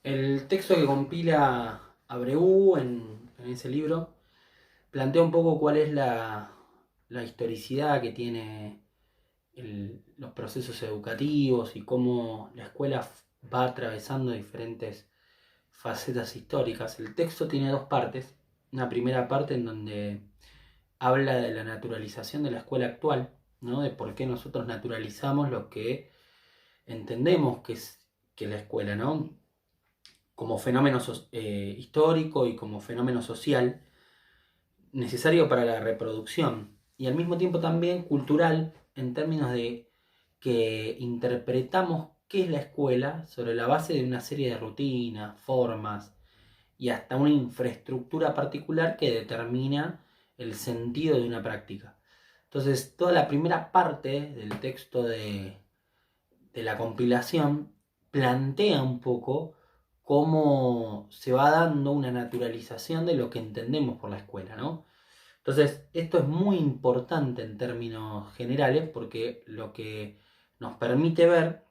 El texto que compila Abreu en ese libro plantea un poco cuál es la historicidad que tiene los procesos educativos y cómo la escuela va atravesando diferentes facetas históricas. El texto tiene dos partes. Una primera parte en donde habla de la naturalización de la escuela actual, ¿no? De por qué nosotros naturalizamos lo que entendemos que es la escuela, ¿no? Como fenómeno histórico y como fenómeno social necesario para la reproducción y al mismo tiempo también cultural en términos de que interpretamos qué es la escuela sobre la base de una serie de rutinas, formas y hasta una infraestructura particular que determina el sentido de una práctica. Entonces, toda la primera parte del texto de la compilación plantea un poco cómo se va dando una naturalización de lo que entendemos por la escuela, ¿no? Entonces, esto es muy importante en términos generales porque lo que nos permite ver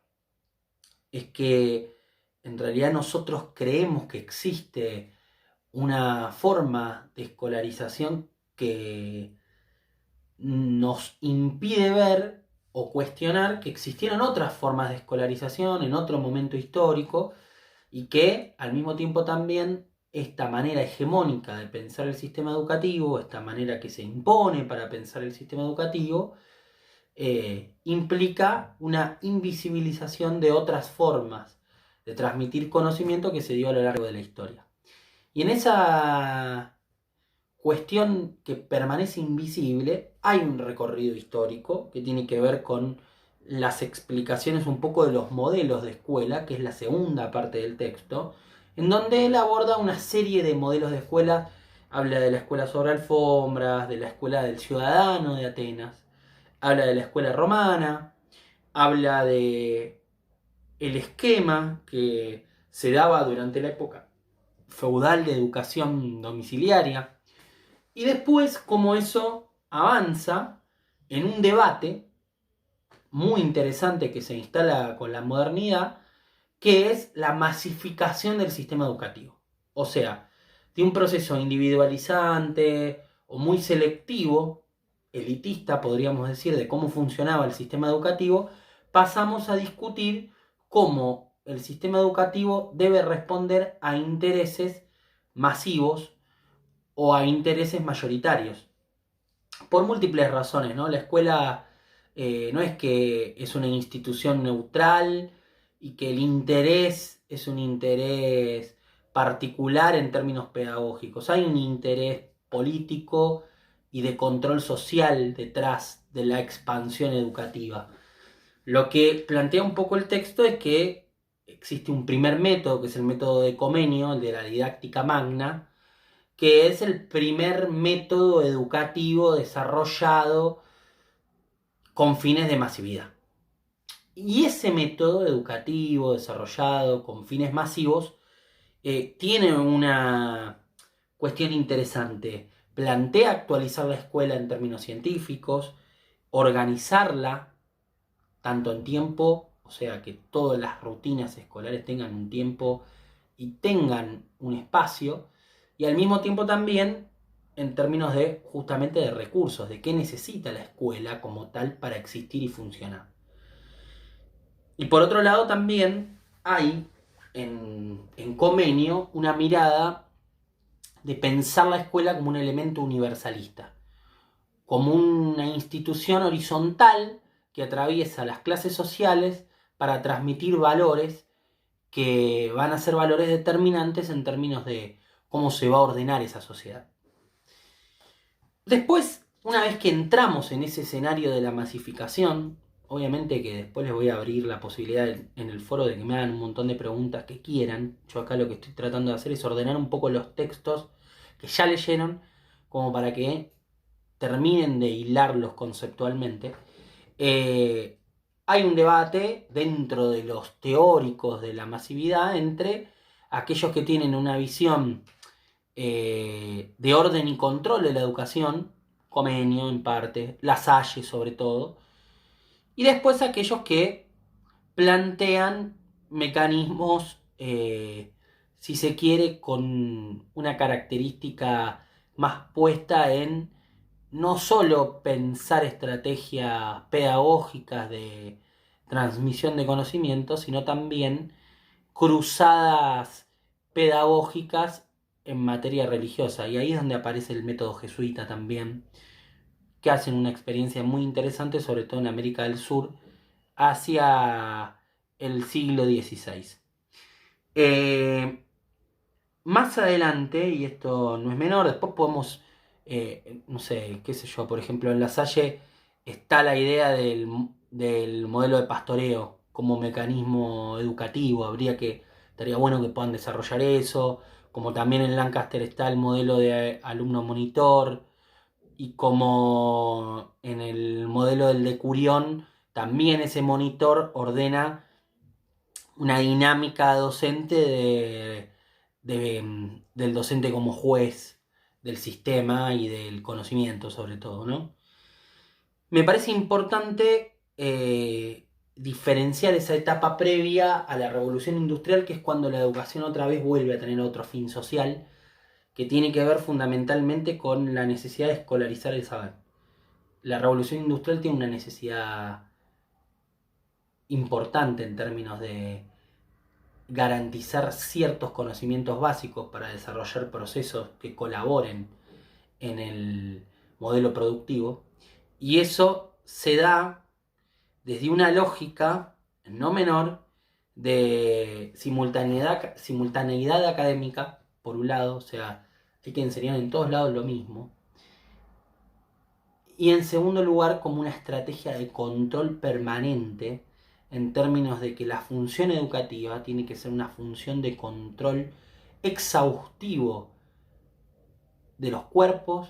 es que en realidad nosotros creemos que existe una forma de escolarización que nos impide ver o cuestionar que existieron otras formas de escolarización en otro momento histórico y que al mismo tiempo también esta manera hegemónica de pensar el sistema educativo, esta manera que se impone para pensar el sistema educativo, implica una invisibilización de otras formas de transmitir conocimiento que se dio a lo largo de la historia. Y en esa cuestión que permanece invisible, hay un recorrido histórico que tiene que ver con las explicaciones un poco de los modelos de escuela, que es la segunda parte del texto, en donde él aborda una serie de modelos de escuela, habla de la escuela sobre alfombras, de la escuela del ciudadano de Atenas, habla de la escuela romana, habla de el esquema que se daba durante la época feudal de educación domiciliaria, y después cómo eso avanza en un debate muy interesante que se instala con la modernidad, que es la masificación del sistema educativo. O sea, de un proceso individualizante o muy selectivo, elitista podríamos decir, de cómo funcionaba el sistema educativo, pasamos a discutir cómo el sistema educativo debe responder a intereses masivos o a intereses mayoritarios por múltiples razones, ¿no? La escuela no es que es una institución neutral y que el interés es un interés particular en términos pedagógicos. Hay un interés político y de control social detrás de la expansión educativa. Lo que plantea un poco el texto es que existe un primer método, que es el método de Comenio, el de la didáctica magna, que es el primer método educativo desarrollado con fines de masividad. Y ese método educativo desarrollado con fines masivos tiene una cuestión interesante. Plantea actualizar la escuela en términos científicos, organizarla tanto en tiempo, o sea, que todas las rutinas escolares tengan un tiempo y tengan un espacio, y al mismo tiempo también en términos de justamente de recursos, de qué necesita la escuela como tal para existir y funcionar. Y por otro lado también hay en Comenio una mirada de pensar la escuela como un elemento universalista, como una institución horizontal que atraviesa las clases sociales para transmitir valores que van a ser valores determinantes en términos de cómo se va a ordenar esa sociedad. Después, una vez que entramos en ese escenario de la masificación, obviamente que después les voy a abrir la posibilidad en el foro de que me hagan un montón de preguntas que quieran. Yo acá lo que estoy tratando de hacer es ordenar un poco los textos que ya leyeron, como para que terminen de hilarlos conceptualmente. Hay un debate dentro de los teóricos de la masividad entre aquellos que tienen una visión de orden y control de la educación, Comenio en parte, La Salle sobre todo, y después aquellos que plantean mecanismos si se quiere, con una característica más puesta en no solo pensar estrategias pedagógicas de transmisión de conocimiento, sino también cruzadas pedagógicas en materia religiosa. Y ahí es donde aparece el método jesuita también, que hacen una experiencia muy interesante, sobre todo en América del Sur, hacia el siglo XVI. Más adelante, y esto no es menor, después podemos, no sé, qué sé yo, por ejemplo, en La Salle está la idea del modelo de pastoreo como mecanismo educativo. Estaría bueno que puedan desarrollar eso, como también en Lancaster está el modelo de alumno monitor, y como en el modelo del decurión, también ese monitor ordena una dinámica docente del docente como juez del sistema y del conocimiento sobre todo, ¿no? Me parece importante diferenciar esa etapa previa a la revolución industrial, que es cuando la educación otra vez vuelve a tener otro fin social, que tiene que ver fundamentalmente con la necesidad de escolarizar el saber. La revolución industrial tiene una necesidad importante en términos de garantizar ciertos conocimientos básicos para desarrollar procesos que colaboren en el modelo productivo, y eso se da desde una lógica no menor de simultaneidad académica, por un lado, o sea, hay que enseñar en todos lados lo mismo, y en segundo lugar como una estrategia de control permanente en términos de que la función educativa tiene que ser una función de control exhaustivo de los cuerpos,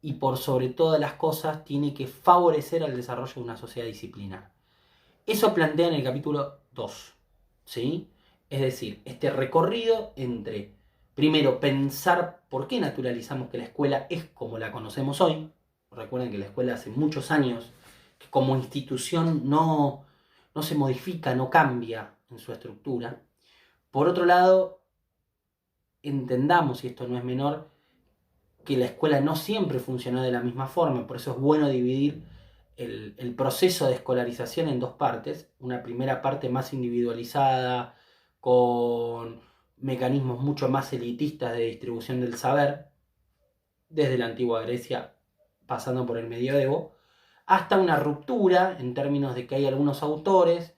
y por sobre todas las cosas tiene que favorecer al desarrollo de una sociedad disciplinar. Eso plantea en el capítulo 2, ¿sí? Es decir, este recorrido entre, primero, pensar por qué naturalizamos que la escuela es como la conocemos hoy. Recuerden que la escuela hace muchos años que como institución no se modifica, no cambia en su estructura. Por otro lado, entendamos, y esto no es menor, que la escuela no siempre funcionó de la misma forma. Por eso es bueno dividir el proceso de escolarización en dos partes. Una primera parte más individualizada, con mecanismos mucho más elitistas de distribución del saber, desde la antigua Grecia pasando por el medioevo, hasta una ruptura en términos de que hay algunos autores,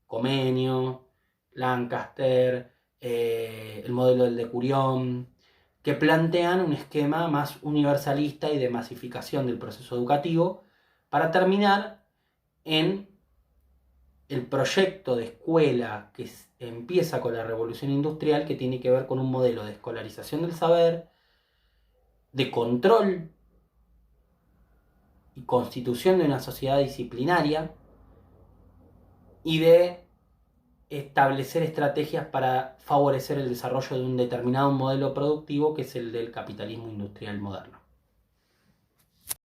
Comenio, Lancaster, el modelo del decurión, que plantean un esquema más universalista y de masificación del proceso educativo, para terminar en el proyecto de escuela que empieza con la revolución industrial, que tiene que ver con un modelo de escolarización del saber, de control y constitución de una sociedad disciplinaria, y de establecer estrategias para favorecer el desarrollo de un determinado modelo productivo, que es el del capitalismo industrial moderno.